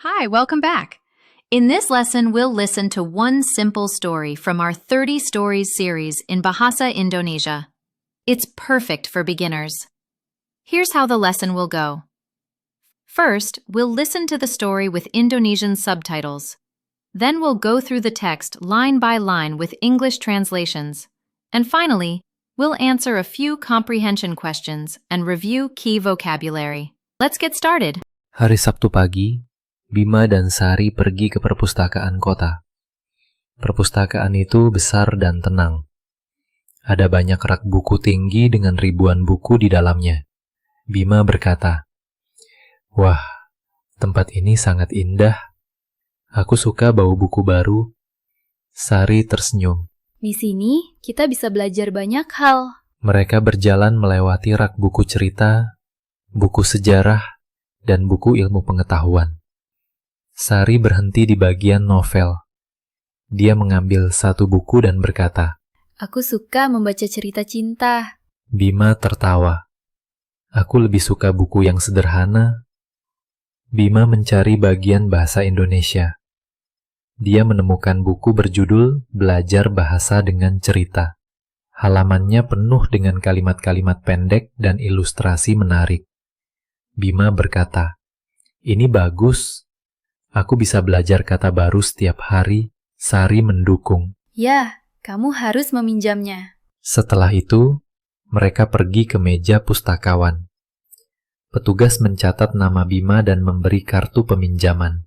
Hi, welcome back. In this lesson, we'll listen to one simple story from our 30 Stories series in Bahasa Indonesia. It's perfect for beginners. Here's how the lesson will go. First, we'll listen to the story with Indonesian subtitles. Then we'll go through the text line by line with English translations. And finally, we'll answer a few comprehension questions and review key vocabulary. Let's get started. Hari Sabtu pagi, Bima dan Sari pergi ke perpustakaan kota. Perpustakaan itu besar dan tenang. Ada banyak rak buku tinggi dengan ribuan buku di dalamnya. Bima berkata, "Wah, tempat ini sangat indah. Aku suka bau buku baru." Sari tersenyum. Di sini, kita bisa belajar banyak hal. Mereka berjalan melewati rak buku cerita, buku sejarah, dan buku ilmu pengetahuan. Sari berhenti di bagian novel. Dia mengambil satu buku dan berkata, Aku suka membaca cerita cinta. Bima tertawa. Aku lebih suka buku yang sederhana. Bima mencari bagian bahasa Indonesia. Dia menemukan buku berjudul Belajar Bahasa dengan Cerita. Halamannya penuh dengan kalimat-kalimat pendek dan ilustrasi menarik. Bima berkata, "Ini bagus. Aku bisa belajar kata baru setiap hari." Sari mendukung. Ya, kamu harus meminjamnya. Setelah itu, mereka pergi ke meja pustakawan. Petugas mencatat nama Bima dan memberi kartu peminjaman.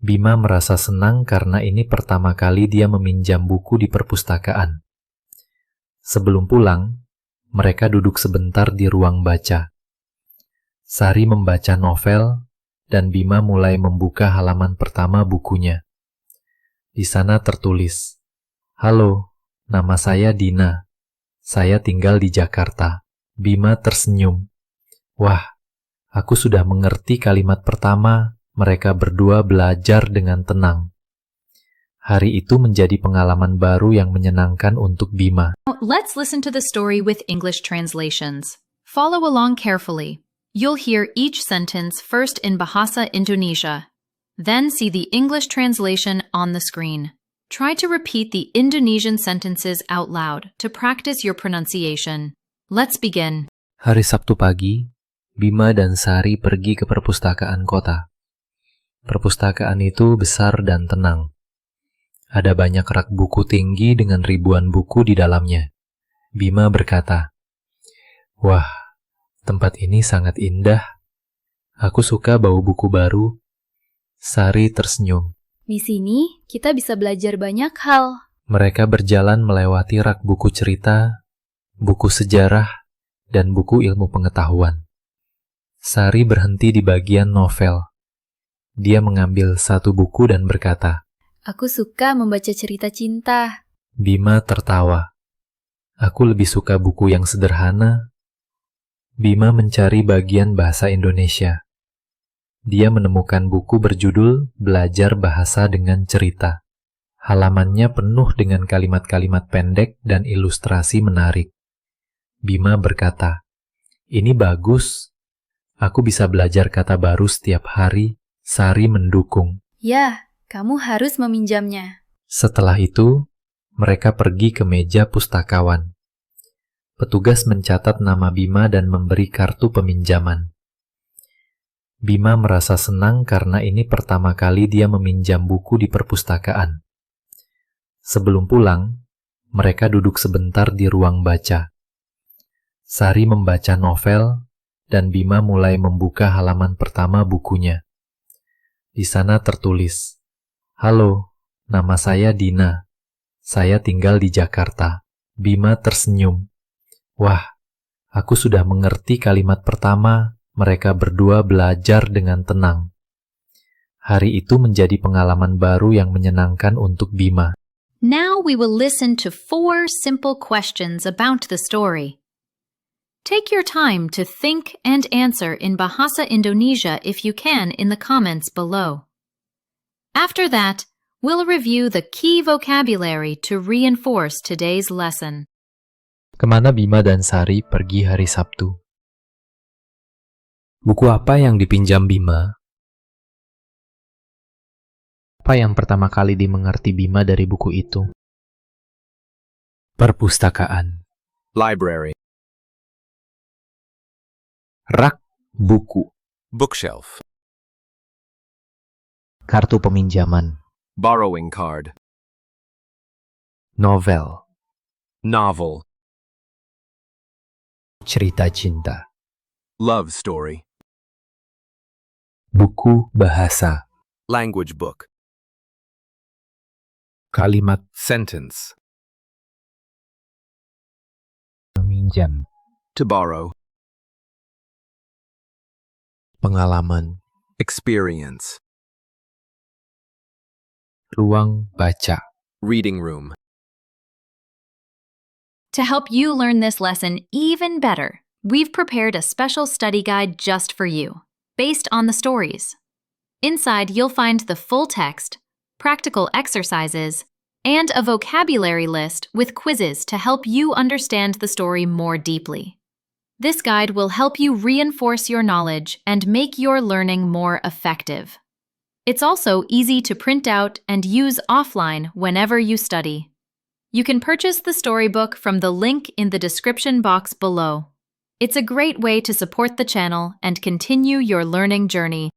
Bima merasa senang karena ini pertama kali dia meminjam buku di perpustakaan. Sebelum pulang, mereka duduk sebentar di ruang baca. Sari membaca novel, dan Bima mulai membuka halaman pertama bukunya. Di sana tertulis, "Halo, nama saya Dina. Saya tinggal di Jakarta." Bima tersenyum. Wah, aku sudah mengerti kalimat pertama. Mereka berdua belajar dengan tenang. Hari itu menjadi pengalaman baru yang menyenangkan untuk Bima. Let's listen to the story with English translations. Follow along carefully. You'll hear each sentence first in Bahasa Indonesia, then see the English translation on the screen. Try to repeat the Indonesian sentences out loud to practice your pronunciation. Let's begin. Hari Sabtu pagi, Bima dan Sari pergi ke perpustakaan kota. Perpustakaan itu besar dan tenang. Ada banyak rak buku tinggi dengan ribuan buku di dalamnya. Bima berkata, "Wah, tempat ini sangat indah. Aku suka bau buku baru." Sari tersenyum. Di sini, kita bisa belajar banyak hal. Mereka berjalan melewati rak buku cerita, buku sejarah, dan buku ilmu pengetahuan. Sari berhenti di bagian novel. Dia mengambil satu buku dan berkata, Aku suka membaca cerita cinta. Bima tertawa. Aku lebih suka buku yang sederhana. Bima mencari bagian bahasa Indonesia. Dia menemukan buku berjudul Belajar Bahasa dengan Cerita. Halamannya penuh dengan kalimat-kalimat pendek dan ilustrasi menarik. Bima berkata, "Ini bagus. Aku bisa belajar kata baru setiap hari." Sari mendukung. Ya, kamu harus meminjamnya. Setelah itu, mereka pergi ke meja pustakawan. Petugas mencatat nama Bima dan memberi kartu peminjaman. Bima merasa senang karena ini pertama kali dia meminjam buku di perpustakaan. Sebelum pulang, mereka duduk sebentar di ruang baca. Sari membaca novel, dan Bima mulai membuka halaman pertama bukunya. Di sana tertulis, "Halo, nama saya Dina. Saya tinggal di Jakarta." Bima tersenyum. Wah, aku sudah mengerti kalimat pertama. Mereka berdua belajar dengan tenang. Hari itu menjadi pengalaman baru yang menyenangkan untuk Bima. Now we will listen to 4 simple questions about the story. Take your time to think and answer in Bahasa Indonesia if you can in the comments below. After that, we'll review the key vocabulary to reinforce today's lesson. Kemana Bima dan Sari pergi hari Sabtu? Buku apa yang dipinjam Bima? Apa yang pertama kali dimengerti Bima dari buku itu? Perpustakaan. Library. Rak buku. Bookshelf. Kartu peminjaman. Borrowing card. Novel. Novel. Cerita cinta. Love story. Buku bahasa. Language book. Kalimat Sentence. meminjam. To borrow. Pengalaman. Experience. Ruang baca. Reading room. To help you learn this lesson even better, we've prepared a special study guide just for you, based on the stories. Inside, you'll find the full text, practical exercises, and a vocabulary list with quizzes to help you understand the story more deeply. This guide will help you reinforce your knowledge and make your learning more effective. It's also easy to print out and use offline whenever you study. You can purchase the storybook from the link in the description box below. It's a great way to support the channel and continue your learning journey